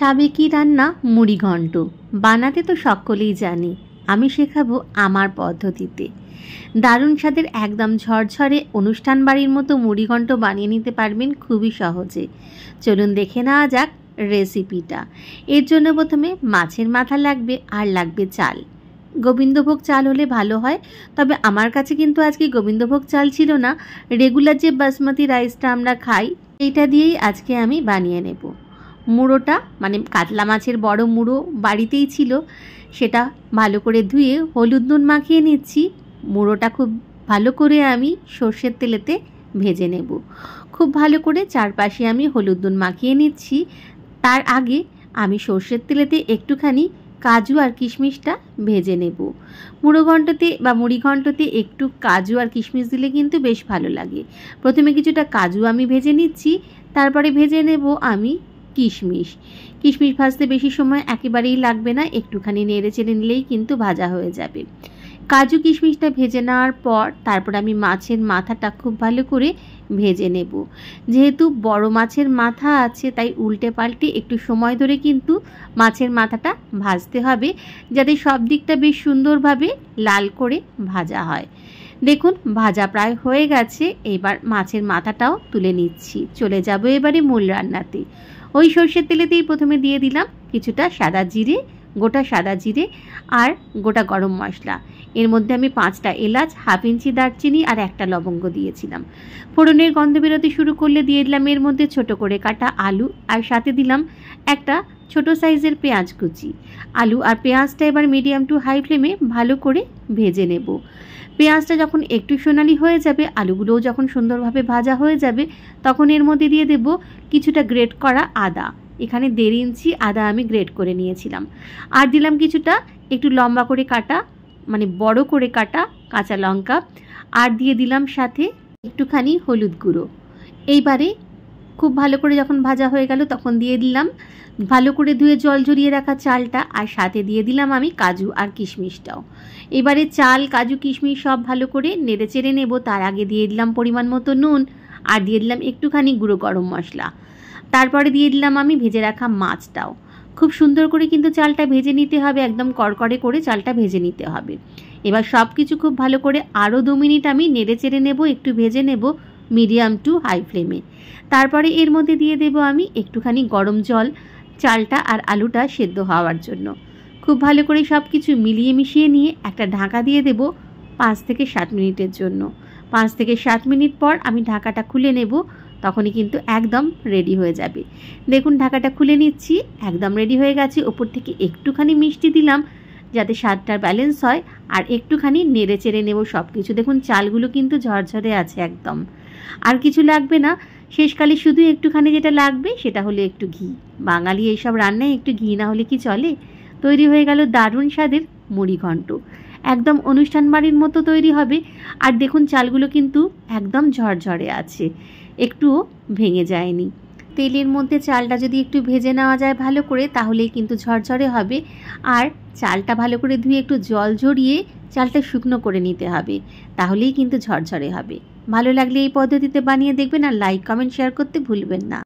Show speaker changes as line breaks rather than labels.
সাবেকি রান্না মুড়িঘণ্ট বানাতে তো সকলেই জানে, আমি শেখাবো আমার পদ্ধতিতে। দারুণ স্বাদের একদম ঝরঝরে অনুষ্ঠান বাড়ির মতো মুড়িঘণ্ট বানিয়ে নিতে পারবেন খুবই সহজে। চলুন দেখে নেওয়া যাক রেসিপিটা। এর জন্য প্রথমে মাছের মাথা লাগবে আর লাগবে চাল। গোবিন্দভোগ চাল হলে ভালো হয়, তবে আমার কাছে কিন্তু আজকে গোবিন্দভোগ চাল ছিল না। রেগুলার যে বাসমতি রাইসটা আমরা খাই এইটা দিয়েই আজকে আমি বানিয়ে নেব। মুড়োটা মানে কাতলা মাছের বড় মুড়ো বাড়িতেই ছিল, সেটা ভালো করে ধুয়ে হলুদ নুন মাখিয়ে নিচ্ছি। মুড়োটা খুব ভালো করে আমি সর্ষের তেলেতে ভেজে নেব। খুব ভালো করে চারপাশে আমি হলুদ নুন মাখিয়ে নিচ্ছি। তার আগে আমি সর্ষের তেলেতে একটুখানি কাজু আর কিশমিশটা ভেজে নেব। মুড়োঘণ্টতে বা মুড়িঘণ্টতে একটু কাজু আর কিশমিশ দিলে কিন্তু বেশ ভালো লাগে। প্রথমে কিছুটা কাজু আমি ভেজে নিচ্ছি, তারপরে ভেজে নেব আমি কিশমিশ। কিশমিশ ভাজতে বেশি সময় একেবারেই লাগবে না, একটুখানি নেড়ে চেড়ে নিলেই কিন্তু ভাজা হয়ে যাবে। কাজু কিশমিশটা ভেজে নেওয়ার পর তারপর আমি মাছের মাথাটা খুব ভালো করে ভেজে নেব। যেহেতু বড় মাছের মাথা আছে তাই উল্টে পাল্টে একটু সময় ধরে কিন্তু মাছের মাথাটা ভাজতে হবে, যাতে সব দিকটা বেশ সুন্দরভাবে লাল করে ভাজা হয়। দেখুন ভাজা প্রায় হয়ে গেছে, এবার মাছের মাথাটাও তুলে নিচ্ছি। চলে যাব এবারে মূল রান্নাতে। ওই সর্ষের তেলেতেই প্রথমে দিয়ে দিলাম কিছুটা সাদা জিরে, গোটা সাদা জিরে আর গোটা গরম মশলা। এর মধ্যে আমি 5টা এলাচ, হাফ ইঞ্চি দারচিনি আর একটা লবঙ্গ দিয়েছিলাম। ফোড়নের গন্ধ বেরোতে শুরু করলে দিয়ে দিলাম এর মধ্যে ছোট করে কাটা আলু, আর সাথে দিলাম একটা ছোট সাইজের পেঁয়াজ কুচি। আলু আর পেঁয়াজটা এবার মিডিয়াম টু হাই ফ্লেমে ভালো করে ভেজে নেব। পেঁয়াজটা যখন একটু সোনালি হয়ে যাবে, আলুগুলোও যখন সুন্দরভাবে ভাজা হয়ে যাবে, তখন এর মধ্যে দিয়ে দেব কিছুটা গ্রেট করা আদা। এখানে 1.5 ইঞ্চি আদা আমি গ্রেট করে নিয়েছিলাম। আর দিলাম কিছুটা একটু লম্বা করে কাটা মানে বড় করে কাটা কাঁচা লঙ্কা, আর দিয়ে দিলাম সাথে একটুখানি হলুদ গুঁড়ো। এইবারে খুব ভালো করে যখন ভাজা হয়ে গেল তখন দিয়ে দিলাম ভালো করে ধুয়ে জল ঝরিয়ে রাখা চালটা, আর সাথে দিয়ে দিলাম আমি কাজু আর কিশমিশটাও। এবারে চাল, কাজু, কিশমিশ সব ভালো করে নেড়ে চেড়ে নেব। তার আগে দিয়ে দিলাম পরিমাণ মতো নুন, আর দিয়ে দিলাম একটুখানি গুঁড়ো গরম মশলা। তারপরে দিয়ে দিলাম আমি ভেজে রাখা মাছটাও। খুব সুন্দর করে কিন্তু চালটা ভেজে নিতে হবে, একদম কড়কড়ে করে চালটা ভেজে নিতে হবে। এবার সব কিছু খুব ভালো করে আরও 2 মিনিট আমি নেড়ে চেড়ে নেব, একটু ভেজে নেব মিডিয়াম টু হাই ফ্লেমে। তারপরে এর মধ্যে দিয়ে দেব আমি একটুখানি গরম জল, চালটা আর আলুটা সেদ্ধ হওয়ার জন্য। খুব ভালো করে সব কিছু মিলিয়ে মিশিয়ে নিয়ে একটা ঢাকা দিয়ে দেব 5 থেকে 7 মিনিটের জন্য। 5 থেকে 7 মিনিট পর আমি ঢাকাটা খুলে নেব, তখনই কিন্তু একদম রেডি হয়ে যাবে। দেখুন ঢাকাটা খুলে নিচ্ছি, একদম রেডি হয়ে গেছে। ওপর থেকে একটুখানি মিষ্টি দিলাম যাতে স্বাদটার ব্যালেন্স হয়, আর একটুখানি নেড়ে চেড়ে নেব সব কিছু। দেখুন চালগুলো কিন্তু ঝরঝরে আছে একদম, আর কিছু লাগবে না। শেষকালে শুধু একটুখানি যেটা লাগবে সেটা হলো একটু ঘি। বাঙালি এইসব রান্নায় একটু ঘি না হলে কি চলে? তৈরি হয়ে গেল দারুণ স্বাদের মুড়িঘণ্ট। একদম অনুষ্ঠান বাড়ির মতো তৈরি হবে। আর দেখুন চালগুলো কিন্তু একদম ঝরঝরে আছে, একটুও ভেঙে যায়নি। তেলের মধ্যে চালটা যদি একটু ভেজে নেওয়া যায় ভালো করে, তাহলেই কিন্তু ঝরঝরে হবে। আর চালটা ভালো করে ধুয়ে একটু জল ঝরিয়ে চালটা শুকনো করে নিতে হবে, তাহলেই কিন্তু ঝরঝরে হবে। ভালো লাগলে এই পদ্ধতিতে বানিয়ে দেখবেন, আর লাইক, কমেন্ট, শেয়ার করতে ভুলবেন না।